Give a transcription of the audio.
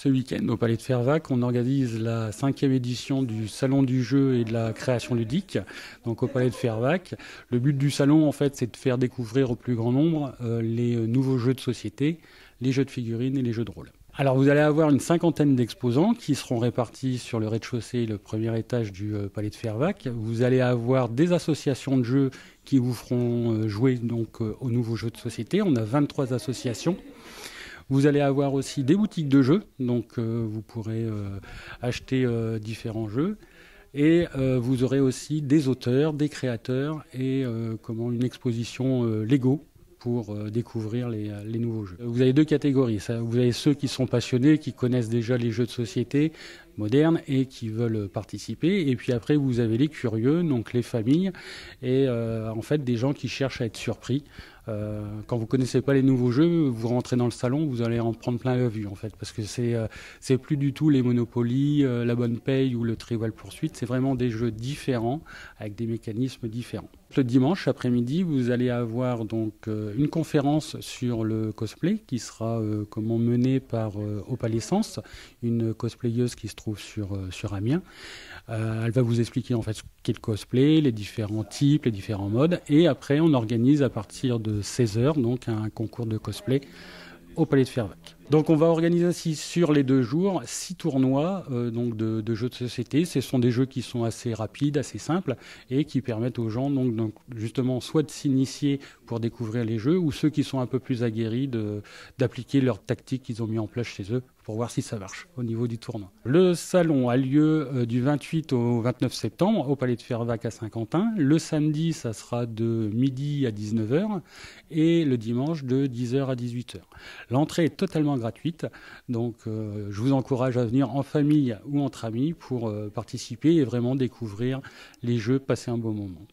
Ce week-end, au Palais de Fervaques, on organise la 5e édition du Salon du jeu et de la création ludique, donc au Palais de Fervaques. Le but du salon, en fait, c'est de faire découvrir au plus grand nombre les nouveaux jeux de société, les jeux de figurines et les jeux de rôle. Alors vous allez avoir une cinquantaine d'exposants qui seront répartis sur le rez-de-chaussée et le premier étage du Palais de Fervaques. Vous allez avoir des associations de jeux qui vous feront jouer donc, aux nouveaux jeux de société. On a 23 associations. Vous allez avoir aussi des boutiques de jeux, donc vous pourrez acheter différents jeux. Et vous aurez aussi des auteurs, des créateurs et une exposition Lego pour découvrir les nouveaux jeux. Vous avez deux catégories. Vous avez ceux qui sont passionnés, qui connaissent déjà les jeux de société modernes et qui veulent participer. Et puis après, vous avez les curieux, donc les familles, et en fait des gens qui cherchent à être surpris. Quand vous connaissez pas les nouveaux jeux, vous rentrez dans le salon, vous allez en prendre plein la vue en fait, parce que c'est plus du tout les Monopoly, la Bonne Paye ou le Trivial Pursuit. C'est vraiment des jeux différents avec des mécanismes différents. Le dimanche après-midi, vous allez avoir donc une conférence sur le cosplay qui sera menée par Opalescence, une cosplayeuse qui se trouve sur Amiens. Elle va vous expliquer en fait ce qu'est le cosplay, les différents types, les différents modes. Et après, on organise à partir de 16h donc un concours de cosplay au Palais de Fervaques. Donc on va organiser aussi sur les 2 jours 6 tournois de jeux de société. Ce sont des jeux qui sont assez rapides, assez simples et qui permettent aux gens donc justement soit de s'initier pour découvrir les jeux ou ceux qui sont un peu plus aguerris d'appliquer leurs tactiques qu'ils ont mis en place chez eux pour voir si ça marche au niveau du tournoi. Le salon a lieu du 28 au 29 septembre au Palais de Fervaques à Saint-Quentin. Le samedi, ça sera de midi à 19h et le dimanche de 10h à 18h. L'entrée est totalement gratuite, donc je vous encourage à venir en famille ou entre amis pour participer et vraiment découvrir les jeux, passer un bon moment.